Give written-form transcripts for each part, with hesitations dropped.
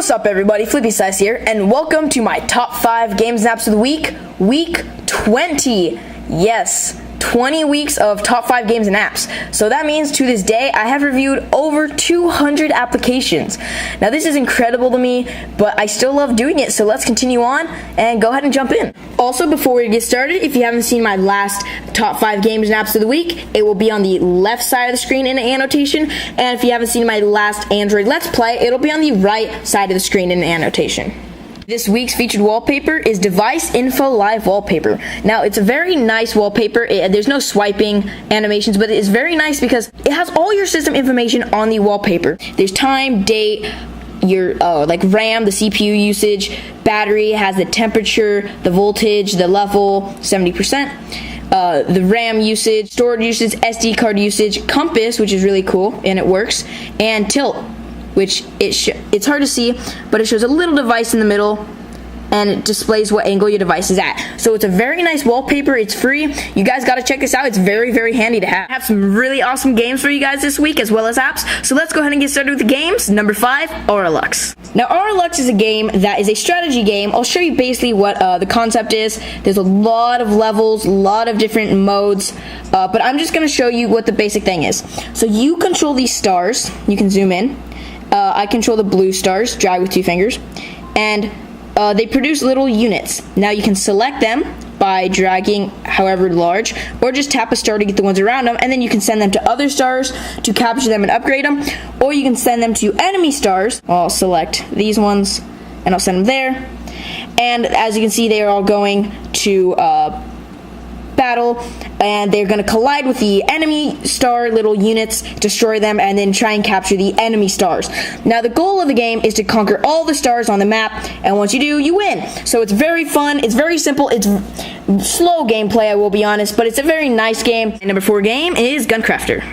What's up, everybody? FlippySize here, and welcome to my top 5 games and apps of the week, week 20. Yes, 20 weeks of top 5 games and apps. So that means to this day, I have reviewed over 200 applications. Now, this is incredible to me, but I still love doing it, so let's continue on and go ahead and jump in. Also, before we get started, if you haven't seen my last top 5 games and apps of the week, it will be on the left side of the screen in an annotation, and if you haven't seen my last Android Let's Play, it'll be on the right side of the screen in an annotation. This week's featured wallpaper is Device Info Live Wallpaper. Now, it's a very nice wallpaper. There's no swiping animations, but it is very nice because it has all your system information on the wallpaper. There's time, date, your like RAM, the CPU usage, battery, has the temperature, the voltage, the level, 70%. The RAM usage, storage usage, SD card usage, compass, which is really cool and it works, and tilt, which it's hard to see, but it shows a little device in the middle and it displays what angle your device is at. So it's a very nice wallpaper. It's free. You guys got to check this out. It's very, very handy to have. I have some really awesome games for you guys this week, as well as apps. So let's go ahead and get started with the games. Number 5, Auralux. Now, Auralux is a game that is a strategy game. I'll show you basically what the concept is. There's a lot of levels, a lot of different modes, but I'm just going to show you what the basic thing is. So you control these stars. You can zoom in. I control the blue stars, drag with 2 fingers, and they produce little units. Now you can select them by dragging however large, or just tap a star to get the ones around them, and then you can send them to other stars to capture them and upgrade them, or you can send them to enemy stars. I'll select these ones, and I'll send them there, and as you can see, they are all going to battle, and they're going to collide with the enemy star little units, destroy them, and then try and capture the enemy stars. Now, the goal of the game is to conquer all the stars on the map, and once you do, you win. So it's very fun, it's very simple, it's slow gameplay, I will be honest, but it's a very nice game. And number 4 game is Guncrafter.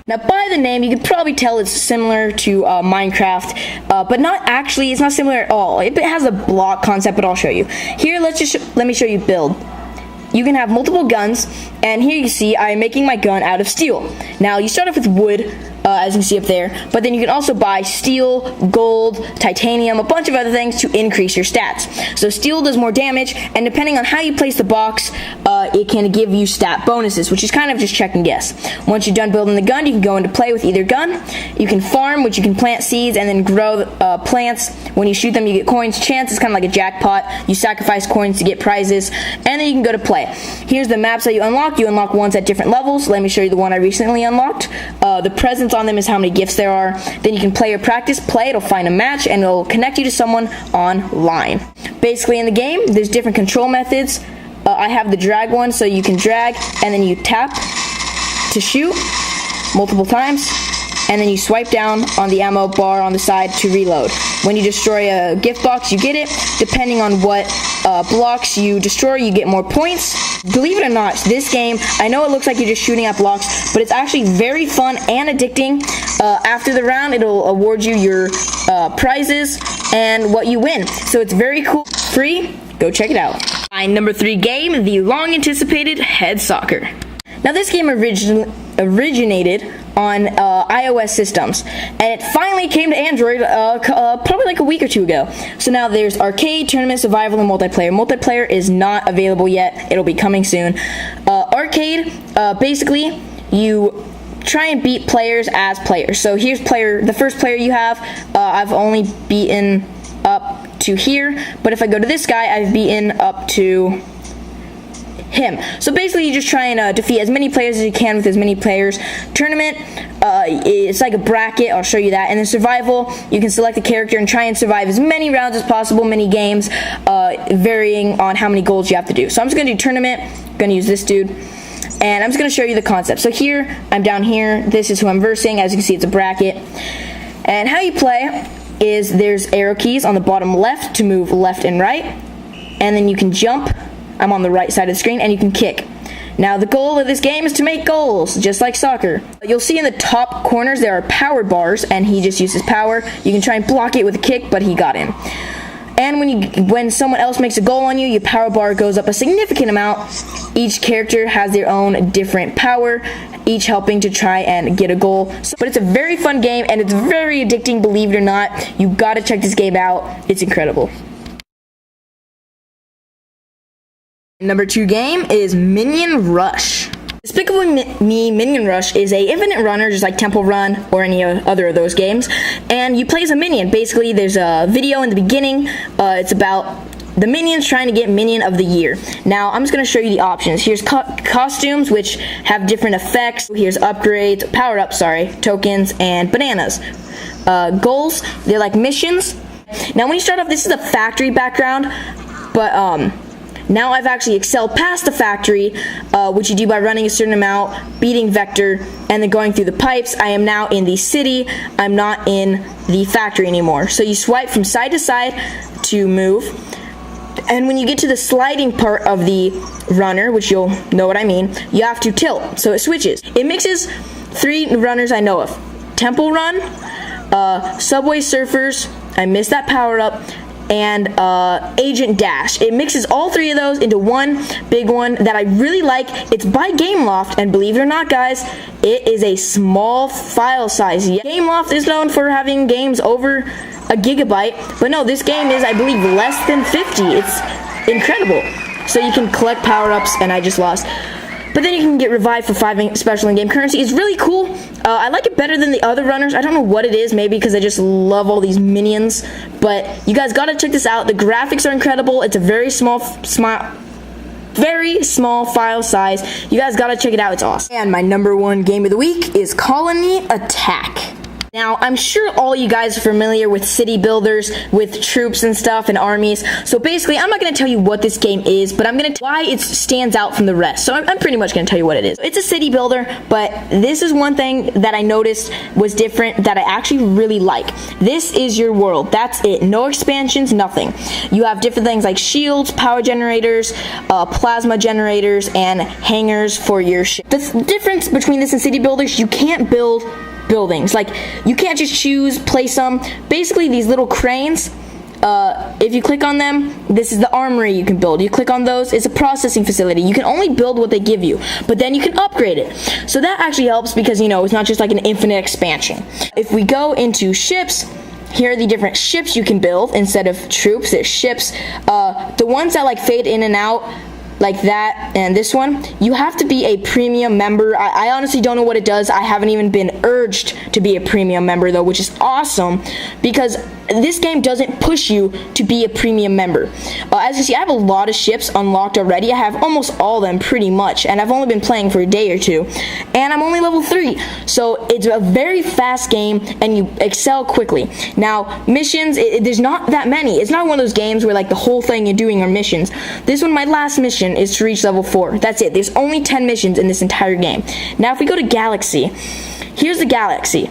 Now, by the name, you can probably tell it's similar to Minecraft, but not actually. It's not similar at all. It has a block concept, but I'll show you. Here, let me show you build. You can have multiple guns, and here you see I am making my gun out of steel. Now, you start off with wood, as you can see up there, but then you can also buy steel, gold, titanium, a bunch of other things to increase your stats. So steel does more damage, and depending on how you place the box, it can give you stat bonuses, which is kind of just check and guess. Once you're done building the gun, you can go into play with either gun. You can farm, which you can plant seeds and then grow plants. When you shoot them, you get coins. Chance is kind of like a jackpot. You sacrifice coins to get prizes, and then you can go to play. Here's the maps that you unlock. You unlock ones at different levels. Let me show you the one I recently unlocked. The presents on them is how many gifts there are. Then you can play or practice. Play, it'll find a match, and it'll connect you to someone online. Basically, in the game, there's different control methods. I have the drag one, so you can drag, and then you tap to shoot multiple times, and then you swipe down on the ammo bar on the side to reload. When you destroy a gift box, you get it. Depending on what blocks you destroy, you get more points. Believe it or not, this game, I know it looks like you're just shooting at blocks, but it's actually very fun and addicting. After the round, it'll award you your prizes and what you win. So it's very cool, free. Go check it out. My number 3 game, the long-anticipated Head Soccer. Now, this game originated on iOS systems, and it finally came to Android probably like a week or 2 ago. So now there's arcade, tournament, survival, and multiplayer. Multiplayer is not available yet. It'll be coming soon. Arcade, basically, you try and beat players as players. So here's the first player you have. I've only beaten up to here, but if I go to this guy, I've beaten up to him. So basically, you just try and defeat as many players as you can with as many players. Tournament, it's like a bracket. I'll show you that. And then survival, you can select a character and try and survive as many rounds as possible, many games, varying on how many goals you have to do. So I'm just going to do tournament. I'm going to use this dude, and I'm just going to show you the concept. So here, I'm down here. This is who I'm versing. As you can see, it's a bracket. And how you play is there's arrow keys on the bottom left to move left and right, and then you can jump. I'm on the right side of the screen, and you can kick. Now, the goal of this game is to make goals, just like soccer. You'll see in the top corners there are power bars, and he just uses power. You can try and block it with a kick, but he got in. And when someone else makes a goal on you, your power bar goes up a significant amount. Each character has their own different power, each helping to try and get a goal. But it's a very fun game, and it's very addicting, believe it or not. You gotta check this game out. It's incredible. Number 2 game is Minion Rush. Despicable Me Minion Rush is a infinite runner, just like Temple Run or any other of those games. And you play as a minion. Basically, there's a video in the beginning. It's about the minions trying to get Minion of the Year. Now, I'm just going to show you the options. Here's costumes, which have different effects. Here's upgrades, power-ups, tokens, and bananas. Goals, they're like missions. Now, when you start off, this is a factory background, but now I've actually excelled past the factory, which you do by running a certain amount, beating Vector, and then going through the pipes. I am now in the city. I'm not in the factory anymore. So you swipe from side to side to move. And when you get to the sliding part of the runner, which you'll know what I mean, you have to tilt. So it switches. It mixes 3 runners I know of. Temple Run, Subway Surfers, I missed that power up, and Agent Dash. It mixes all 3 of those into one big one that I really like. It's by Gameloft, and believe it or not, guys, it is a small file size. Gameloft is known for having games over a gigabyte, but no, this game is, I believe, less than 50. It's incredible. So you can collect power-ups, and I just lost. But then you can get revived for 5 special in-game currency. It's really cool. I like it better than the other runners. I don't know what it is, maybe because I just love all these minions. But you guys gotta check this out. The graphics are incredible. It's a very small file size. You guys gotta check it out. It's awesome. And my number 1 game of the week is Colony Attack. Now, I'm sure all you guys are familiar with city builders, with troops and stuff, and armies. So basically, I'm not going to tell you what this game is, but I'm going to tell you why it stands out from the rest. So I'm pretty much going to tell you what it is. It's a city builder, but this is one thing that I noticed was different that I actually really like. This is your world. That's it. No expansions, nothing. You have different things like shields, power generators, plasma generators, and hangars for your ship. The difference between this and city builders, you can't build buildings. Like, you can't just choose, place them. Basically, these little cranes, if you click on them, this is the armory you can build. You click on those, it's a processing facility. You can only build what they give you, but then you can upgrade it. So that actually helps because, it's not just like an infinite expansion. If we go into ships, here are the different ships you can build instead of troops. There's ships. The ones that like fade in and out, like that, and this one, you have to be a premium member. I honestly don't know what it does. I haven't even been urged to be a premium member though, which is awesome because this game doesn't push you to be a premium member. As you see, I have a lot of ships unlocked already. I have almost all of them pretty much, and I've only been playing for a day or 2, and I'm only level 3. So it's a very fast game, and you excel quickly. Now, missions, there's not that many. It's not one of those games where like the whole thing you're doing are missions. This one, my last mission is to reach level 4. That's it. There's only 10 missions in this entire game. Now, if we go to Galaxy, here's the Galaxy.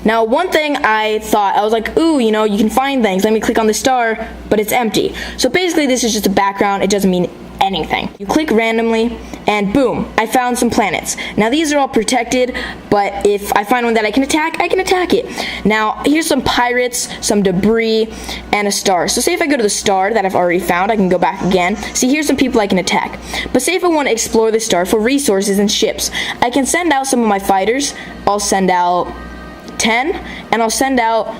Now, one thing I thought, I was like, ooh, you can find things. Let me click on the star, but it's empty. So basically, this is just a background. It doesn't mean anything. You click randomly, and boom, I found some planets. Now, these are all protected, but if I find one that I can attack it. Now, here's some pirates, some debris, and a star. So say if I go to the star that I've already found, I can go back again. See, here's some people I can attack. But say if I want to explore the star for resources and ships, I can send out some of my fighters. I'll send out 10, and I'll send out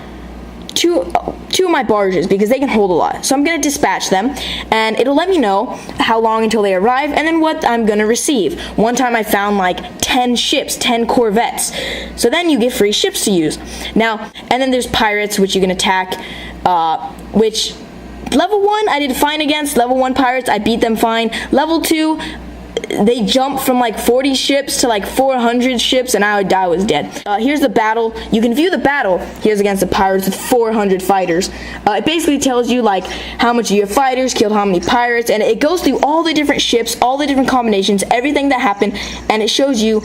two of my barges because they can hold a lot. So I'm going to dispatch them, and it'll let me know how long until they arrive and then what I'm going to receive. One time I found like 10 ships, 10 corvettes. So then you get free ships to use. Now, and then there's pirates, which you can attack, which level 1 I did fine against. Level 1 pirates, I beat them fine. Level 2, they jumped from like 40 ships to like 400 ships, and I was dead. Here's the battle. You can view the battle. Here's against the pirates with 400 fighters. It basically tells you like how much of your fighters killed how many pirates, and it goes through all the different ships, all the different combinations, everything that happened, and it shows you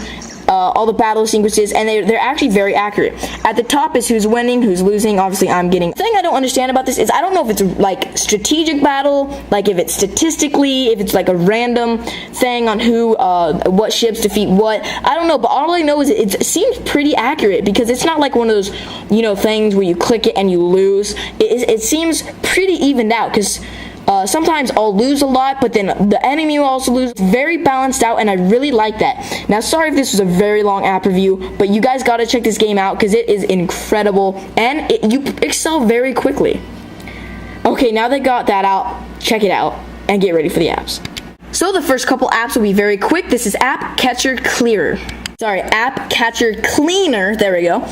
all the battle sequences, and they're actually very accurate. At the top is who's winning, who's losing. Obviously, I'm getting. The thing I don't understand about this is I don't know if it's like strategic battle, like if it's statistically, if it's like a random thing on who, what ships defeat what. I don't know, but all I know is it seems pretty accurate because it's not like one of those, things where you click it and you lose. It seems pretty evened out because. Sometimes I'll lose a lot, but then the enemy will also lose. It's very balanced out, and I really like that. Now, sorry if this was a very long app review, but you guys gotta check this game out because it is incredible, and you excel very quickly. Okay, now they got that out, check it out, and get ready for the apps. So the first couple apps will be very quick. This is App Catcher Clearer. Sorry, App Catcher Cleaner, there we go.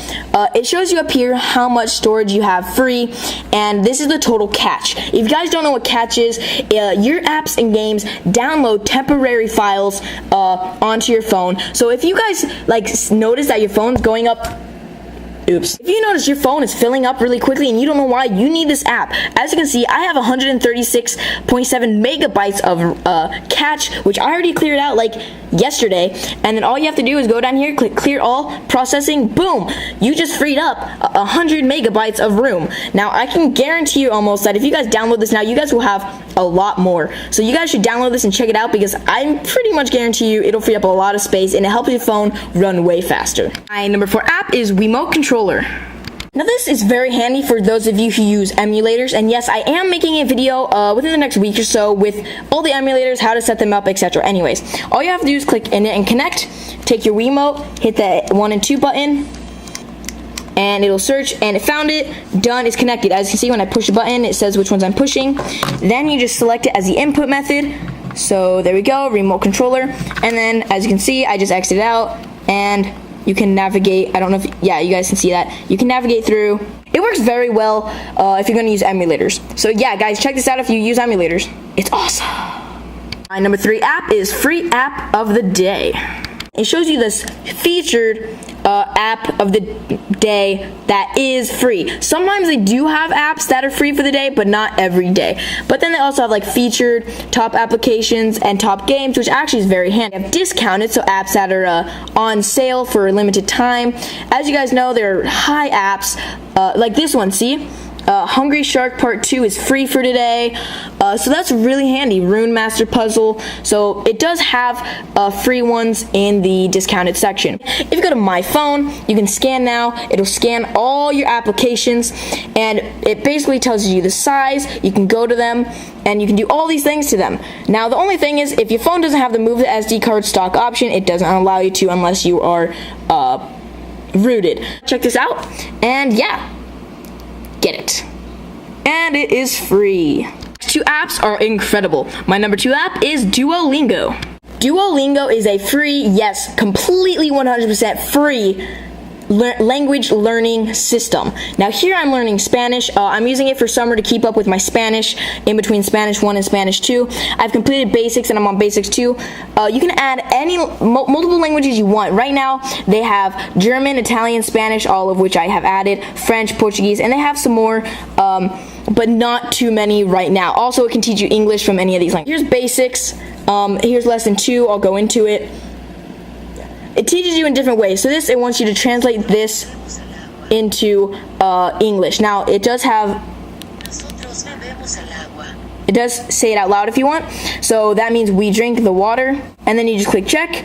It shows you up here how much storage you have free, and this is the total catch. If you guys don't know what catch is, your apps and games download temporary files onto your phone. So if you guys notice that your phone's going up, oops. If you notice your phone is filling up really quickly and you don't know why, you need this app. As you can see, I have 136.7 megabytes of catch, which I already cleared out yesterday. And then all you have to do is go down here, click clear all, processing, boom. You just freed up 100 megabytes of room. Now, I can guarantee you almost that if you guys download this now, you guys will have a lot more. So you guys should download this and check it out because I pretty much guarantee you it'll free up a lot of space and it helps your phone run way faster. My number 4 app is Wiimote Controller. Now this is very handy for those of you who use emulators, and yes, I am making a video within the next week or so with all the emulators, how to set them up, etc. Anyways, all you have to do is click in it and connect, take your Wiimote, hit the 1 and 2 button, and it'll search, and it found it, done, it's connected. As you can see, when I push the button, it says which ones I'm pushing. Then you just select it as the input method. So there we go, remote controller, and then as you can see, I just exited out, and you can navigate. I don't know if, yeah, you guys can see that. You can navigate through. It works very well if you're going to use emulators. So yeah, guys, check this out if you use emulators. It's awesome. My number 3 app is Free App of the Day. It shows you this featured app of the day that is free. Sometimes they do have apps that are free for the day, but not every day. But then they also have featured top applications and top games, which actually is very handy. They have discounted, so apps that are on sale for a limited time. As you guys know, there are high apps like this one, see? Hungry Shark Part 2 is free for today, so that's really handy. Rune Master Puzzle, so it does have free ones in the discounted section. If you go to My Phone, you can scan now. It'll scan all your applications, and it basically tells you the size. You can go to them, and you can do all these things to them. Now, the only thing is, if your phone doesn't have the Move the SD card stock option, it doesn't allow you to unless you are rooted. Check this out, and yeah. Get it. And it is free. 2 apps are incredible. My number 2 app is Duolingo. Duolingo is a free, yes, completely 100% free language learning system. Now here I'm learning Spanish. I'm using it for summer to keep up with my Spanish in between Spanish 1 and Spanish 2. I've completed basics and I'm on basics 2. You can add any multiple languages you want. Right now they have German, Italian, Spanish, all of which I have added, French, Portuguese, and they have some more, but not too many right now. Also, it can teach you English from any of these languages. Here's basics. Here's lesson 2. I'll go into it. It teaches you in different ways. So it wants you to translate this into English. Now, it does say it out loud if you want. So that means we drink the water. And then you just click check.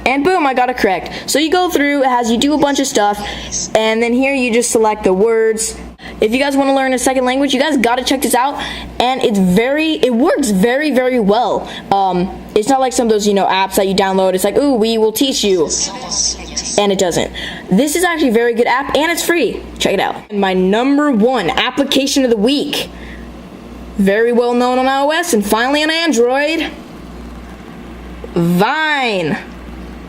And boom, I got it correct. So you go through, it has you do a bunch of stuff. And then here you just select the words. If you guys want to learn a second language, you guys got to check this out. And it works very, very well. It's not like some of those, apps that you download. It's like, ooh, we will teach you. And it doesn't. This is actually a very good app, and it's free. Check it out. And my number 1 application of the week. Very well known on iOS and finally on Android. Vine.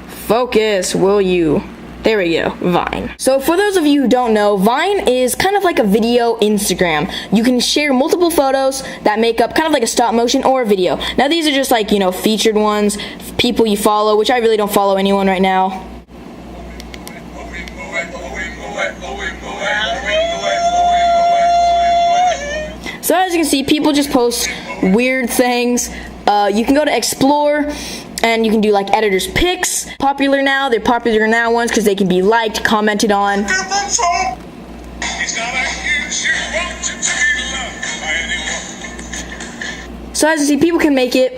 Focus, will you? There we go, Vine. So for those of you who don't know, Vine is kind of like a video Instagram. You can share multiple photos that make up kind of like a stop motion or a video. Now these are just like, featured ones, people you follow, which I really don't follow anyone right now. So as you can see, people just post weird things. You can go to explore, And you can do like editor's picks. Popular now. They're popular now ones because they can be liked, commented on. So as you see, people can make it.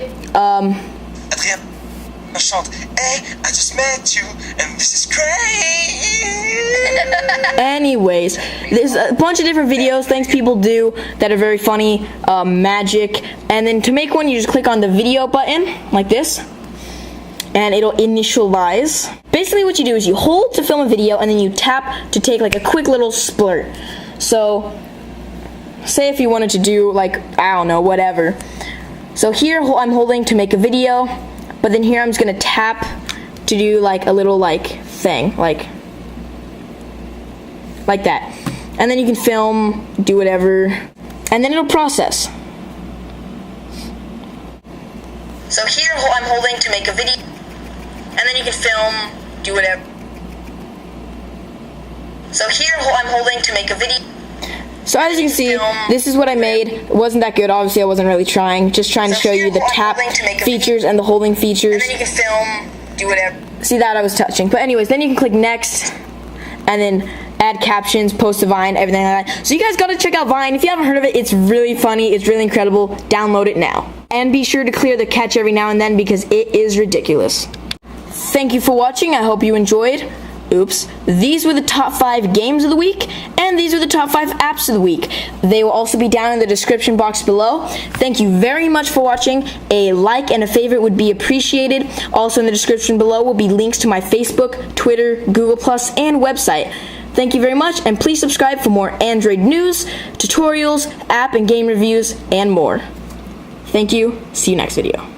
Hey, I just met you, and this is crazy. Anyways, there's a bunch of different videos, things people do that are very funny, magic. And then to make one, you just click on the video button, like this, and it'll initialize. Basically what you do is you hold to film a video, and then you tap to take like a quick little splurt. So, say if you wanted to do like, I don't know, whatever. So here I'm holding to make a video, but then here I'm just gonna tap to do like a little like thing, like that. And then you can film, do whatever, and then it'll process. So here I'm holding to make a video, and then you can film, do whatever. So here I'm holding to make a video. So as you can see, this is what I made. It wasn't that good, obviously I wasn't really trying. Just trying to show you the tap features and the holding features. And then you can film, do whatever. See, that I was touching. But anyways, then you can click next, and then add captions, post to Vine, everything like that. So you guys gotta check out Vine. If you haven't heard of it, it's really funny, it's really incredible. Download it now. And be sure to clear the cache every now and then because it is ridiculous. Thank you for watching, I hope you enjoyed. Oops. These were the top 5 games of the week, and these are the top 5 apps of the week. They will also be down in the description box below. Thank you very much for watching. A like and a favorite would be appreciated. Also in the description below will be links to my Facebook, Twitter, Google+, and website. Thank you very much, and please subscribe for more Android news, tutorials, app and game reviews, and more. Thank you. See you next video.